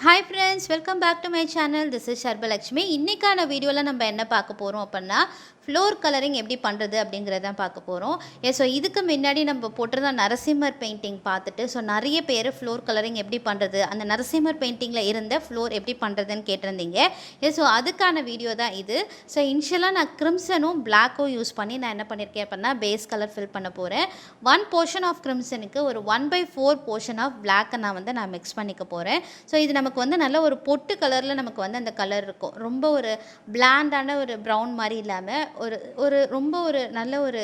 Hi friends, welcome back to my channel. This is Sharbhalakshmi. இன்னைக்கான வீடியோவில் நம்ம என்ன பார்க்க போகிறோம் அப்படின்னா ஃப்ளோர் கலரிங் எப்படி பண்ணுறது அப்படிங்கிறதான் பார்க்க போகிறோம். ஸோ இதுக்கு முன்னாடி நம்ம போட்டிருந்த நரசிம்மர் பெயிண்டிங் பார்த்துட்டு நிறைய பேர் ஃப்ளோர் கலரிங் எப்படி பண்ணுறது, அந்த நரசிம்மர் பெயிண்டிங்கில் இருந்த ஃப்ளோர் எப்படி பண்ணுறதுன்னு கேட்டிருந்தீங்க. ஸோ அதுக்கான வீடியோ தான் இது. ஸோ இனிஷியலாக நான் கிரிம்சனும் பிளாக்கும் யூஸ் பண்ணி நான் என்ன பண்ணியிருக்கேன் அப்படின்னா பேஸ் கலர் ஃபில் பண்ண போகிறேன். 1 போர்ஷன் ஆஃப் கிரிம்சனுக்கு ஒரு 1/4 போர்ஷன் ஆஃப் பிளாக்கை நான் மிக்ஸ் பண்ணிக்க போகிறேன். ஸோ இது நமக்கு நல்ல ஒரு பொட்டு கலரில் நமக்கு அந்த கலர் இருக்கும். ரொம்ப ஒரு பிளாண்டான ஒரு ப்ரௌன் மாதிரி இல்லாமல் ரொம்ப ஒரு நல்ல ஒரு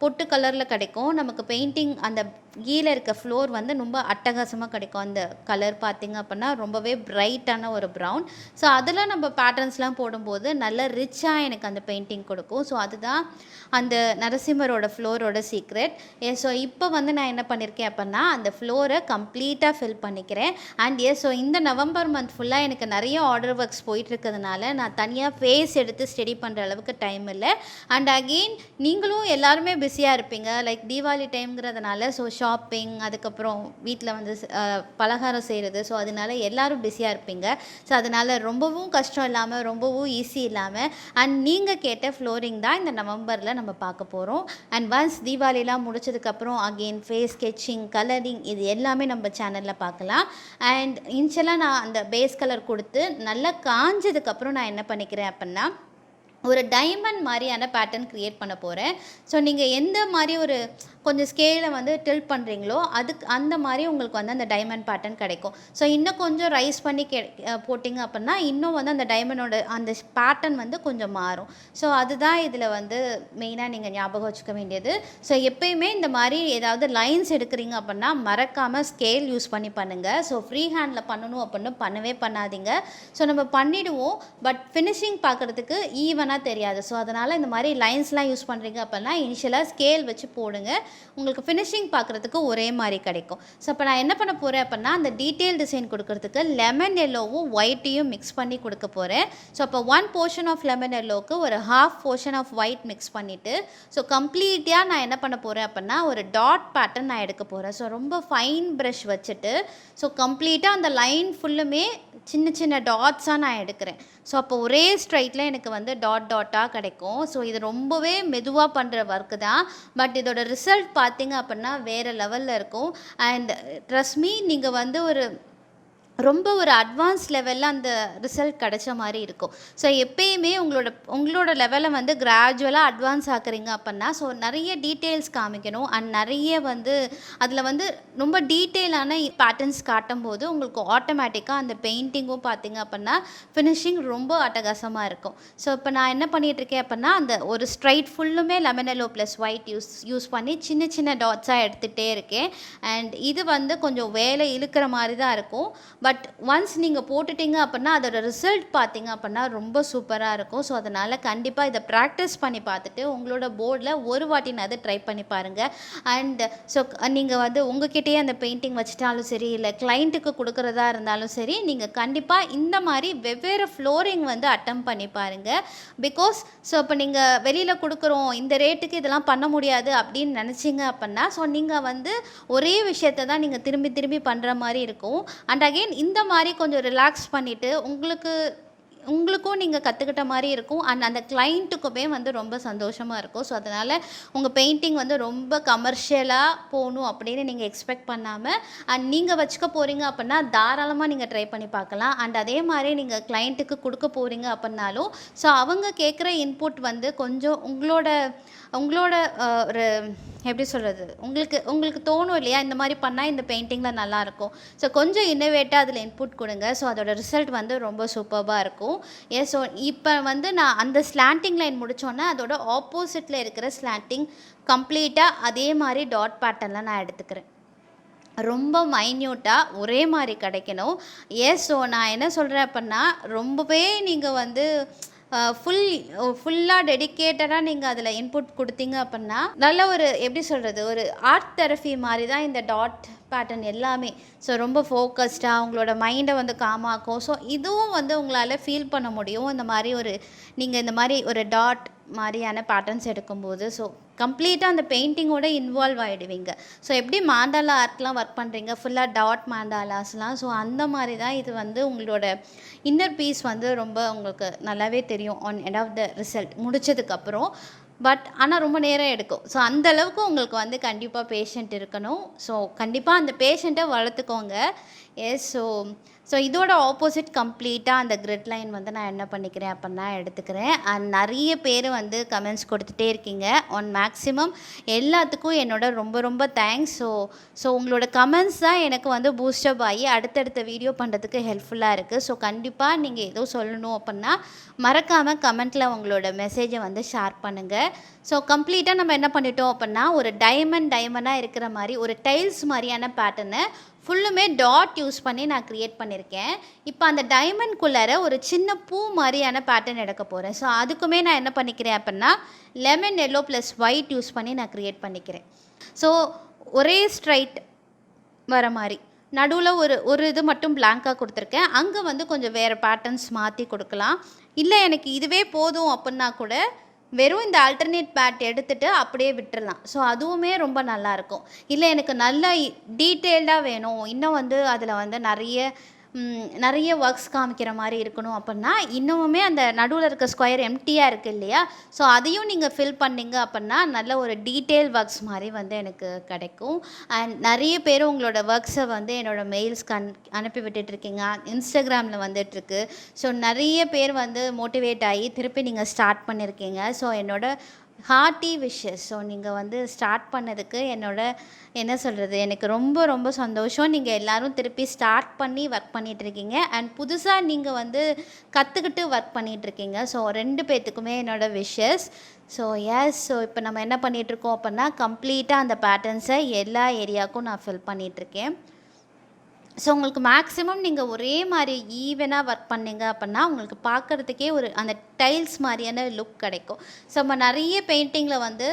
பொட்டு கலரில் கிடைக்கும். நமக்கு பெயிண்டிங் அந்த கீழே இருக்க ஃப்ளோர் ரொம்ப அட்டகாசமாக கிடைக்கும். அந்த கலர் பார்த்திங்க அப்படின்னா ரொம்பவே பிரைட்டான ஒரு ப்ரௌன். ஸோ அதில் நம்ம பேட்டர்ன்ஸ்லாம் போடும்போது நல்ல ரிச்சாக எனக்கு அந்த பெயிண்டிங் கொடுக்கும். ஸோ அதுதான் அந்த நரசிம்மரோட ஃப்ளோரோட சீக்ரெட். ஸோ இப்போ நான் என்ன பண்ணியிருக்கேன் அப்படின்னா அந்த ஃப்ளோரை கம்ப்ளீட்டாக ஃபில் பண்ணிக்கிறேன். அண்ட் ஸோ இந்த நவம்பர் மந்த் ஃபுல்லாக எனக்கு நிறைய ஆர்டர் ஒர்க்ஸ் போயிட்டுருக்கிறதுனால நான் தனியாக ஃபேஸ் எடுத்து ஸ்டடி பண்ணுற அளவுக்கு டைம் இல்லை. அண்ட் அகெயின் நீங்களும் எல்லாருமே பிஸியாக இருப்பீங்க. லைக் தீபாவளி டைம்ங்கிறதுனால ஸோ ஷாப்பிங், அதுக்கப்புறம் வீட்டில் பலகாரம் செய்கிறது. ஸோ அதனால எல்லோரும் பிஸியாக இருப்பீங்க. ஸோ அதனால் ரொம்பவும் கஷ்டம் இல்லாமல் ரொம்பவும் ஈஸி இல்லாமல் அண்ட் நீங்கள் கேட்ட ஃப்ளோரிங் தான் இந்த நவம்பரில் நம்ம பார்க்க போகிறோம். அண்ட் ஒன்ஸ் தீபாவளிலாம் முடிச்சதுக்கப்புறம் அகெயின் ஃபேஸ் ஸ்கெட்சிங், கலரிங் இது எல்லாமே நம்ம சேனலில் பார்க்கலாம். அண்ட் இனிஷியலாக நான் அந்த பேஸ் கலர் கொடுத்து நல்லா காஞ்சதுக்கப்புறம் நான் என்ன பண்ணிக்கிறேன் அப்படின்னா ஒரு டைமண்ட் மாதிரியான பேட்டர்ன் க்ரியேட் பண்ண போகிறேன். ஸோ நீங்கள் எந்த மாதிரி ஒரு கொஞ்சம் ஸ்கேலை டில்ட் பண்ணுறீங்களோ அதுக்கு அந்த மாதிரி உங்களுக்கு அந்த டைமண்ட் பேட்டர்ன் கிடைக்கும். ஸோ இன்னும் கொஞ்சம் ரைஸ் பண்ணி போட்டிங்க அப்படின்னா இன்னும் அந்த டைமண்டோட அந்த பேட்டர்ன் கொஞ்சம் மாறும். ஸோ அதுதான் இதில் மெயினாக நீங்கள் ஞாபகம் வச்சுக்க வேண்டியது. ஸோ எப்பயுமே இந்த மாதிரி ஏதாவது லைன்ஸ் எடுக்கிறீங்க அப்படின்னா மறக்காமல் ஸ்கேல் யூஸ் பண்ணி பண்ணுங்கள். ஸோ ஃப்ரீ ஹேண்டில் பண்ணணும் அப்படின்னு பண்ணவே பண்ணாதீங்க. ஸோ நம்ம பண்ணிவிடுவோம், பட் ஃபினிஷிங் பார்க்குறதுக்கு ஈவனாக தெரியாது. ஸோ அதனால் இந்த மாதிரி லைன்ஸ்லாம் யூஸ் பண்ணுறீங்க அப்படின்னா இனிஷியலாக ஸ்கேல் வச்சு போடுங்க. உங்களுக்கு ஃபினிஷிங் பார்க்குறதுக்கு ஒரே மாதிரி கிடைக்கும். ஸோ இப்போ நான் என்ன பண்ண போகிறேன் அப்படின்னா அந்த டீட்டெயில் டிசைன் கொடுக்கறதுக்கு லெமன் எல்லோவும் ஒயிட்டையும் மிக்ஸ் பண்ணி கொடுக்க போகிறேன். ஸோ அப்போ 1 போர்ஷன் ஆஃப் லெமன் எல்லோவுக்கு ஒரு 1/2 போர்ஷன் ஆஃப் ஒயிட் மிக்ஸ் பண்ணிவிட்டு ஸோ கம்ப்ளீட்டாக நான் என்ன பண்ண போகிறேன் அப்படின்னா ஒரு டாட் பேட்டர்ன் நான் எடுக்க போகிறேன். ஸோ ரொம்ப ஃபைன் ப்ரஷ் வச்சுட்டு ஸோ கம்ப்ளீட்டாக அந்த லைன் ஃபுல்லுமே சின்ன சின்ன டாட்ஸாக நான் எடுக்கிறேன். ஸோ அப்போ ஒரே ஸ்ட்ரைட்டில் எனக்கு டாட்டாக கிடைக்கும். ஸோ இது ரொம்பவே மெதுவாக பண்ணுற ஒர்க்கு தான், பட் இதோட ரிசல்ட் பார்த்திங்க அப்படின்னா வேறு லெவலில் இருக்கும். அண்ட் ட்ரஸ்ட் மீ நீங்கள் ரொம்ப ஒரு அட்வான்ஸ் லெவலில் அந்த ரிசல்ட் கிடைச்ச மாதிரி இருக்கும். ஸோ எப்பயுமே உங்களோட லெவலை கிராஜுவலாக அட்வான்ஸ் ஆக்குறீங்க அப்படின்னா ஸோ நிறைய டீட்டெயில்ஸ் காமிக்கணும். அண்ட் நிறைய அதில் ரொம்ப டீட்டெயிலான பேட்டர்ன்ஸ் காட்டும் போது உங்களுக்கு ஆட்டோமேட்டிக்காக அந்த பெயிண்டிங்கும் பார்த்திங்க அப்படின்னா ஃபினிஷிங் ரொம்ப அட்டகாசமாக இருக்கும். ஸோ இப்போ நான் என்ன பண்ணிகிட்ருக்கேன் அப்படின்னா அந்த ஒரு ஸ்ட்ரைட் ஃபுல்லுமே lemon yellow plus white use பண்ணி சின்ன சின்ன டாட்ஸாக எடுத்துகிட்டே இருக்கேன். அண்ட் இது கொஞ்சம் வேலை இழுக்கிற மாதிரி தான் இருக்கும். பட் ஒன்ஸ் நீங்கள் போட்டுட்டீங்க அப்படின்னா அதோட ரிசல்ட் பார்த்தீங்க அப்படின்னா ரொம்ப சூப்பராக இருக்கும். ஸோ அதனால் கண்டிப்பாக இதை ப்ராக்டிஸ் பண்ணி பார்த்துட்டு உங்களோட போர்டில் ஒரு வாட்டினாவது ட்ரை பண்ணி பாருங்கள். அண்ட் ஸோ நீங்கள் உங்ககிட்டயே அந்த பெயிண்டிங் வச்சுட்டாலும் சரி, இல்லை கிளைண்ட்டுக்கு கொடுக்குறதா இருந்தாலும் சரி, நீங்கள் கண்டிப்பாக இந்த மாதிரி வெவ்வேறு ஃப்ளோரிங் அட்டம் பண்ணி பாருங்கள். பிகாஸ் ஸோ இப்போ நீங்கள் வெளியில் கொடுக்குறோம் இந்த ரேட்டுக்கு இதெல்லாம் பண்ண முடியாது அப்படின்னு நினச்சிங்க அப்படின்னா ஸோ நீங்கள் ஒரே விஷயத்தை தான் நீங்கள் திரும்பி திரும்பி பண்ணுற மாதிரி இருக்கும். அண்ட் அகெயின் இந்த மாதிரி கொஞ்சம் ரிலாக்ஸ் பண்ணிவிட்டு உங்களுக்கும் நீங்கள் கற்றுக்கிட்ட மாதிரி இருக்கும். அண்ட் அந்த கிளைண்ட்டுக்குமே ரொம்ப சந்தோஷமாக இருக்கும். ஸோ அதனால் உங்கள் பெயிண்டிங் ரொம்ப கமர்ஷியலாக போகணும் அப்படின்னு நீங்கள் எக்ஸ்பெக்ட் பண்ணாமல் அண்ட் நீங்கள் வச்சுக்க போகிறீங்க அப்படின்னா தாராளமாக நீங்கள் ட்ரை பண்ணி பார்க்கலாம். அண்ட் அதே மாதிரி நீங்கள் கிளைண்ட்டுக்கு கொடுக்க போகிறீங்க அப்படின்னாலும் ஸோ அவங்க கேட்குற இன்புட் கொஞ்சம் உங்களோட ஒரு எப்படி சொல்கிறது, உங்களுக்கு தோணும் இல்லையா இந்த மாதிரி பண்ணால் இந்த பெயிண்டிங்கில் நல்லாயிருக்கும். ஸோ கொஞ்சம் இன்னோவேட்டாக அதில் இன்புட் கொடுங்க. ஸோ அதோட ரிசல்ட் ரொம்ப சூப்பராக இருக்கும். ஸோ இப்போ நான் அந்த ஸ்லாண்டிங் லைன் முடித்தோன்னே அதோட ஆப்போசிட்டில் இருக்கிற ஸ்லாண்டிங் கம்ப்ளீட்டாக அதே மாதிரி டாட் பேட்டர்னில் நான் எடுத்துக்கிறேன். ரொம்ப மைன்யூட்டாக ஒரே மாதிரி கிடைக்கணும். ஸோ நான் என்ன சொல்கிறேன் அப்படின்னா ரொம்பவே நீங்கள் ஃபுல்லாக டெடிக்கேட்டடாக நீங்கள் அதில் இன்புட் கொடுத்தீங்க அப்படின்னா நல்ல ஒரு எப்படி சொல்கிறது ஒரு ஆர்ட் தெரப்பி மாதிரி தான் இந்த டாட் பேட்டர்ன் எல்லாமே. ஸோ ரொம்ப ஃபோக்கஸ்டாக உங்களோட மைண்டை காமாக்கும். ஸோ இதுவும் உங்களால் ஃபீல் பண்ண முடியும். இந்த மாதிரி நீங்கள் இந்த மாதிரி ஒரு டாட் மாதிரியான பேட்டர்ன்ஸ் எடுக்கும்போது ஸோ கம்ப்ளீட்டாக அந்த பெயிண்டிங்கோட இன்வால்வ் ஆகிடுவீங்க. ஸோ எப்படி மாண்டாலா ஆர்ட்லாம் ஒர்க் பண்ணுறீங்க ஃபுல்லாக டாட் மாண்டாலாஸ்லாம், ஸோ அந்த மாதிரி தான் இது வந்து உங்களோட இன்னர் பீஸ் வந்து ரொம்ப உங்களுக்கு நல்லாவே தெரியும் on end of the result முடித்ததுக்கப்புறம். பட் ஆனால் ரொம்ப நேரம் எடுக்கும். ஸோ அந்தளவுக்கு உங்களுக்கு வந்து கண்டிப்பாக பேஷண்ட் இருக்கணும். ஸோ கண்டிப்பாக அந்த பேஷண்ட்டை வளர்த்துக்கோங்க. எஸ். ஸோ இதோட ஆப்போசிட் கம்ப்ளீட்டாக அந்த கிரிட் லைன் வந்து நான் என்ன பண்ணிக்கிறேன் அப்படின்னா எடுத்துக்கிறேன். அண்ட் நிறைய பேர் வந்து கமெண்ட்ஸ் கொடுத்துட்டே இருக்கீங்க. ஒன் மேக்ஸிமம் எல்லாத்துக்கும் என்னோட ரொம்ப ரொம்ப தேங்க்ஸ். ஸோ உங்களோட கமெண்ட்ஸ் தான் எனக்கு வந்து பூஸ்டப் ஆகி அடுத்தடுத்த வீடியோ பண்ணுறதுக்கு ஹெல்ப்ஃபுல்லாக இருக்குது. ஸோ கண்டிப்பாக நீங்கள் ஏதோ சொல்லணும் அப்படின்னா மறக்காமல் கமெண்ட்டில் உங்களோட மெசேஜை வந்து ஷேர் பண்ணுங்கள். ஸோ கம்ப்ளீட்டாக நம்ம என்ன பண்ணிட்டோம் அப்படின்னா ஒரு டைமண்டாக இருக்கிற மாதிரி ஒரு டைல்ஸ் மாதிரியான பேட்டர்னை ஃபுல்லுமே டாட் யூஸ் பண்ணி நான் க்ரியேட் பண்ணியிருக்கேன். இப்போ அந்த டைமண்ட்குள்ளார ஒரு சின்ன பூ மாதிரியான பேட்டர்ன் எடுக்க போகிறேன். ஸோ அதுக்குமே நான் என்ன பண்ணிக்கிறேன் அப்படின்னா lemon yellow plus white use பண்ணி நான் க்ரியேட் பண்ணிக்கிறேன். ஸோ ஒரே ஸ்ட்ரைட் வர மாதிரி நடுவில் ஒரு இது மட்டும் பிளாங்காக கொடுத்துருக்கேன். அங்கே வந்து கொஞ்சம் வேறு பேட்டர்ன்ஸ் மாற்றி கொடுக்கலாம். இல்லை எனக்கு இதுவே போதும் அப்படின்னா கூட வெறும் இந்த ஆல்டர்னேட் பேட் எடுத்துகிட்டு அப்படியே விட்டுறலாம். ஸோ அதுவுமே ரொம்ப நல்லாயிருக்கும். இல்லை எனக்கு நல்லா டீட்டெயில்டாக வேணும், இன்னும் வந்து அதில் வந்து நிறைய ஒர்க்ஸ் காமிக்கிற மாதிரி இருக்கணும் அப்படின்னா இன்னுமுமே அந்த நடுவில் இருக்க ஸ்கொயர் எம்டியாக இருக்குது இல்லையா, ஸோ அதையும் நீங்கள் ஃபில் பண்ணிங்க அப்படின்னா நல்ல ஒரு டீட்டெயில் ஒர்க்ஸ் மாதிரி வந்து எனக்கு கிடைக்கும். அண்ட் நிறைய பேர் உங்களோட ஒர்க்ஸை வந்து என்னோடய மெயில்ஸ்க்கு அனுப்பி விட்டுட்ருக்கீங்க. இன்ஸ்டாகிராமில் வந்துட்டுருக்கு. ஸோ நிறைய பேர் வந்து மோட்டிவேட் ஆகி திருப்பி நீங்கள் ஸ்டார்ட் பண்ணியிருக்கீங்க. ஸோ என்னோட ஹார்ட்டி விஷஸ். ஸோ நீங்கள் வந்து ஸ்டார்ட் பண்ணதுக்கு என்ன சொல்கிறது, எனக்கு ரொம்ப ரொம்ப சந்தோஷம். நீங்கள் எல்லோரும் திருப்பி ஸ்டார்ட் பண்ணி ஒர்க் பண்ணிகிட்ருக்கீங்க அண்ட் புதுசாக நீங்கள் வந்து கற்றுக்கிட்டு ஒர்க் பண்ணிகிட்ருக்கீங்க. ஸோ 2 பேர்த்துக்குமே என்னோடய விஷஸ். So S. ஸோ இப்போ நம்ம என்ன பண்ணிகிட்ருக்கோம் அப்படின்னா கம்ப்ளீட்டாக அந்த பேட்டர்ன்ஸை எல்லா ஏரியாவுக்கும் நான் ஃபில் பண்ணிகிட்ருக்கேன். ஸோ உங்களுக்கு மேக்ஸிமம் நீங்கள் ஒரே மாதிரி ஈவனாக ஒர்க் பண்ணிங்க அப்படின்னா உங்களுக்கு பார்க்குறதுக்கே அந்த டைல்ஸ் மாதிரியான லுக் கிடைக்கும். ஸோ நம்ம நிறைய பெயிண்டிங்கில் வந்து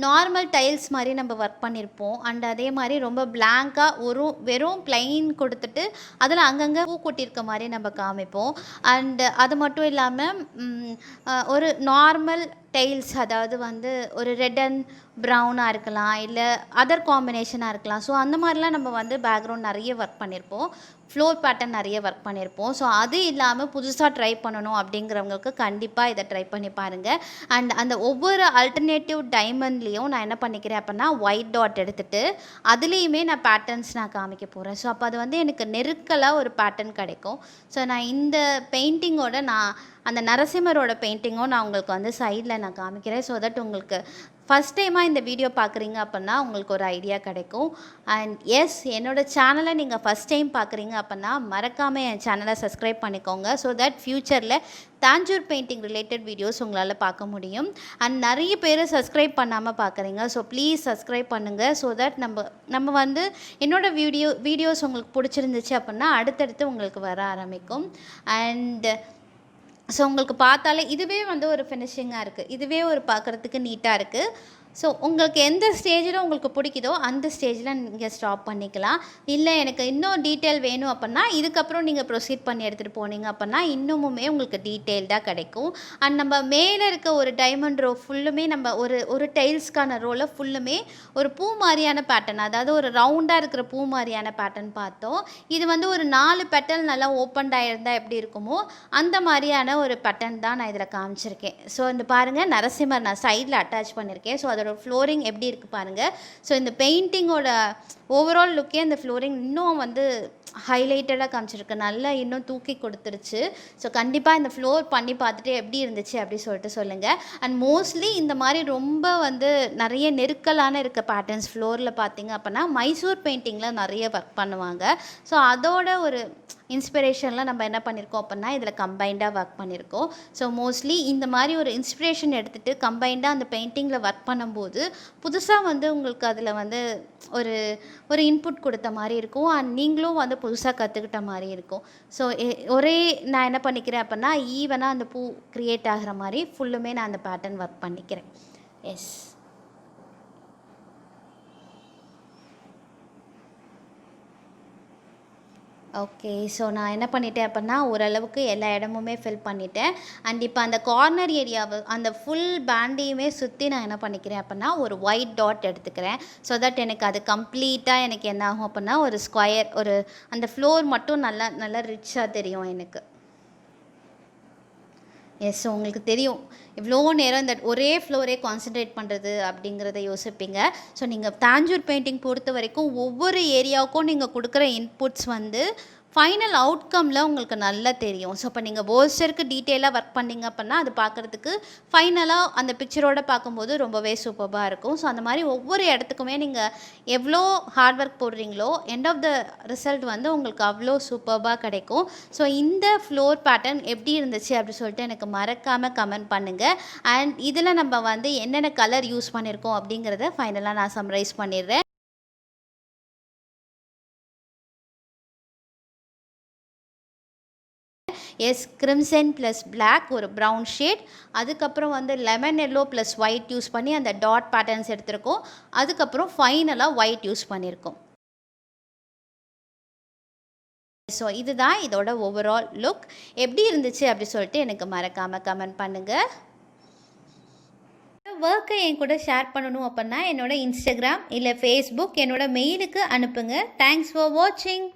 நார்மல் டைல்ஸ் மாதிரி நம்ம ஒர்க் பண்ணியிருப்போம். அண்ட் அதே மாதிரி ரொம்ப பிளாங்காக வெறும் பிளைன் கொடுத்துட்டு அதில் அங்கங்கே பூ கொட்டியிருக்க மாதிரி நம்ம காமிப்போம். அண்டு அது மட்டும் இல்லாமல் ஒரு நார்மல் டைல்ஸ், அதாவது வந்து ஒரு ரெட் அண்ட் ப்ரௌனாக இருக்கலாம், இல்லை அதர் காம்பினேஷனாக இருக்கலாம். ஸோ அந்த மாதிரிலாம் நம்ம வந்து பேக்ரவுண்ட் நிறைய ஒர்க் பண்ணியிருப்போம், ஃப்ளோர் பேட்டர்ன் நிறைய ஒர்க் பண்ணியிருப்போம். ஸோ அது இல்லாமல் புதுசாக ட்ரை பண்ணணும் அப்படிங்கிறவங்களுக்கு கண்டிப்பாக இதை ட்ரை பண்ணி பாருங்கள். அண்ட் அந்த ஒவ்வொரு ஆல்டர்னேட்டிவ் டைமண்ட்லேயும் நான் என்ன பண்ணிக்கிறேன் அப்படின்னா ஒயிட் டாட் எடுத்துகிட்டு அதுலேயுமே நான் பேட்டர்ன்ஸ் நான் காமிக்க போகிறேன். ஸோ அப்போ அது வந்து எனக்கு நெருக்கலாக ஒரு பேட்டர்ன் கிடைக்கும். ஸோ நான் இந்த பெயிண்டிங்கோட அந்த நரசிம்மரோட பெயிண்டிங்கும் நான் உங்களுக்கு வந்து சைடில் நான் காமிக்கிறேன். ஸோ தட் உங்களுக்கு ஃபஸ்ட் டைமாக இந்த வீடியோ பார்க்குறீங்க அப்படின்னா உங்களுக்கு ஒரு ஐடியா கிடைக்கும். அண்ட் எஸ், என்னோடய சேனலை நீங்கள் ஃபஸ்ட் டைம் பார்க்குறீங்க அப்படின்னா மறக்காமல் என் சேனலை சப்ஸ்கிரைப் பண்ணிக்கோங்க. ஸோ தட் ஃப்யூச்சரில் தாஞ்சூர் பெயிண்டிங் ரிலேட்டட் வீடியோஸ் உங்களால் பார்க்க முடியும். அண்ட் நிறைய பேர் சப்ஸ்கிரைப் பண்ணாமல் பார்க்குறீங்க. ஸோ ப்ளீஸ் சப்ஸ்கிரைப் பண்ணுங்கள். ஸோ தட் நம்ம வந்து என்னோடய வீடியோஸ் உங்களுக்கு பிடிச்சிருந்துச்சு அப்படின்னா அடுத்தடுத்து உங்களுக்கு வர ஆரம்பிக்கும். அண்ட் ஸோ உங்களுக்கு பார்த்தாலே இதுவே வந்து ஒரு ஃபினிஷிங்காக இருக்குது, இதுவே ஒரு பார்க்குறதுக்கு நீட்டாக இருக்குது. ஸோ உங்களுக்கு எந்த ஸ்டேஜில் உங்களுக்கு பிடிக்குதோ அந்த ஸ்டேஜில் நீங்கள் ஸ்டாப் பண்ணிக்கலாம். இல்லை எனக்கு இன்னும் டீட்டெயில் வேணும் அப்படின்னா இதுக்கப்புறம் நீங்கள் ப்ரொசீட் பண்ணி எடுத்துகிட்டு போனீங்க அப்படின்னா இன்னுமுமே உங்களுக்கு டீட்டெயில்டாக கிடைக்கும். அண்ட் நம்ம மேலே இருக்க ஒரு டைமண்ட் ரோ ஃபுல்லுமே நம்ம ஒரு டைல்ஸ்க்கான ரோவில் ஃபுல்லுமே ஒரு பூ மாதிரியான பேட்டர்ன், அதாவது ஒரு ரவுண்டாக இருக்கிற பூ மாதிரியான பேட்டர்ன் பார்த்தோம். இது வந்து ஒரு 4 பெட்டல் நல்லா ஓப்பன்டாக இருந்தால் எப்படி இருக்குமோ அந்த மாதிரியான ஒரு பேட்டர்ன் தான் நான் இதில் காமிச்சிருக்கேன். ஸோ இந்த பாருங்கள், நரசிம்மர் நான் சைடில் அட்டாச் பண்ணியிருக்கேன். ஸோ அதோட ஃப்ளோரிங் எப்படி இருக்குது பாருங்கள். ஸோ இந்த பெயிண்டிங்கோட ஓவரால் லுக்கே அந்த ஃப்ளோரிங் இன்னும் வந்து ஹைலைட்டடாக காமிச்சிருக்கு, நல்லா இன்னும் தூக்கி கொடுத்துருச்சு. ஸோ கண்டிப்பாக இந்த ஃப்ளோர் பண்ணி பார்த்துட்டு எப்படி இருந்துச்சு அப்படி சொல்லிட்டு சொல்லுங்கள். அண்ட் மோஸ்ட்லி இந்த மாதிரி ரொம்ப வந்து நிறைய நெருக்கலான இருக்க பேட்டர்ன்ஸ் ஃப்ளோரில் பார்த்தீங்க அப்படின்னா மைசூர் பெயிண்டிங்கில் நிறைய ஒர்க் பண்ணுவாங்க. ஸோ அதோட ஒரு இன்ஸ்பிரேஷனில் நம்ம என்ன பண்ணியிருக்கோம் அப்படின்னா இதில் கம்பைண்டாக ஒர்க் பண்ணியிருக்கோம். ஸோ மோஸ்ட்லி இந்த மாதிரி ஒரு இன்ஸ்பிரேஷன் எடுத்துகிட்டு கம்பைண்டாக அந்த பெயிண்டிங்கில் ஒர்க் பண்ணும்போது புதுசாக வந்து உங்களுக்கு அதில் வந்து ஒரு இன்புட் கொடுத்த மாதிரி இருக்கும். அண்ட் நீங்களும் வந்து புதுசாக கற்றுக்கிட்ட மாதிரி இருக்கும். ஸோ நான் என்ன பண்ணிக்கிறேன் அப்படின்னா ஈவனாக அந்த பூ க்ரியேட் ஆகிற மாதிரி ஃபுல்லுமே நான் அந்த பேட்டர்ன் ஒர்க் பண்ணிக்கிறேன். எஸ். ஓகே. ஸோ நான் என்ன பண்ணிட்டேன் அப்படின்னா, ஓரளவுக்கு எல்லா இடமுமே ஃபில் பண்ணிட்டேன். அண்ட் இப்போ அந்த கார்னர் ஏரியாவை அந்த ஃபுல் பேண்டையுமே சுற்றி நான் என்ன பண்ணிக்கிறேன் அப்படின்னா, ஒரு ஒயிட் டாட் எடுத்துக்கிறேன். ஸோ தட் எனக்கு அது கம்ப்ளீட்டாக எனக்கு என்ன ஆகும் அப்படின்னா, ஒரு ஸ்கொயர் ஒரு அந்த ஃப்ளோர் மட்டும் நல்லா நல்லா ரிச்சாக தெரியும் எனக்கு. எஸ், உங்களுக்கு தெரியும் இவ்வளோ நேரம் இந்த ஒரே ஃப்ளோரே கான்சன்ட்ரேட் பண்ணுறது அப்படிங்கிறத யோசிப்பீங்க. ஸோ நீங்கள் தாஞ்சூர் பெயிண்டிங் பொறுத்த வரைக்கும் ஒவ்வொரு ஏரியாவுக்கும் நீங்கள் கொடுக்குற இன்புட்ஸ் வந்து ஃபைனல் அவுட்கமில் உங்களுக்கு நல்லா தெரியும். ஸோ இப்போ நீங்கள் போல்ஸ்டருக்கு டீட்டெயிலாக ஒர்க் பண்ணிங்க அப்படின்னா அது பார்க்குறதுக்கு ஃபைனலாக அந்த பிக்சரோடு பார்க்கும்போது ரொம்பவே சூப்பராக இருக்கும். ஸோ அந்த மாதிரி ஒவ்வொரு இடத்துக்குமே நீங்கள் எவ்வளோ ஹார்ட் ஒர்க் போடுறீங்களோ எண்ட் ஆஃப் த ரிசல்ட் வந்து உங்களுக்கு அவ்வளோ சூப்பராக கிடைக்கும். ஸோ இந்த ஃப்ளோர் பேட்டர்ன் எப்படி இருந்துச்சு அப்படி சொல்லிட்டு எனக்கு மறக்காமல் கமெண்ட் பண்ணுங்கள். அண்ட் இதில் நம்ம வந்து என்னென்ன கலர் யூஸ் பண்ணியிருக்கோம் அப்படிங்கிறத ஃபைனலாக நான் சம்மரைஸ் பண்ணிடுறேன். எஸ், கிரிம்சன் ப்ளஸ் பிளாக் ஒரு ப்ரௌன் ஷேட், அதுக்கப்புறம் வந்து lemon yellow plus white use பண்ணி அந்த டாட் பேட்டர்ன்ஸ் எடுத்திருக்கோம். அதுக்கப்புறம் ஃபைனலாக ஒயிட் யூஸ் பண்ணியிருக்கோம். ஸோ இதுதான் இதோட ஓவரால் லுக். எப்படி இருந்துச்சு அப்படி சொல்லிட்டு எனக்கு மறக்காமல் கமெண்ட் பண்ணுங்கள். ஒர்க்கை என் கூட ஷேர் பண்ணணும் அப்படின்னா என்னோட இன்ஸ்டாகிராம் இல்லை ஃபேஸ்புக் என்னோட மெயிலுக்கு அனுப்புங்க. தேங்க்ஸ் ஃபார் வாட்சிங்.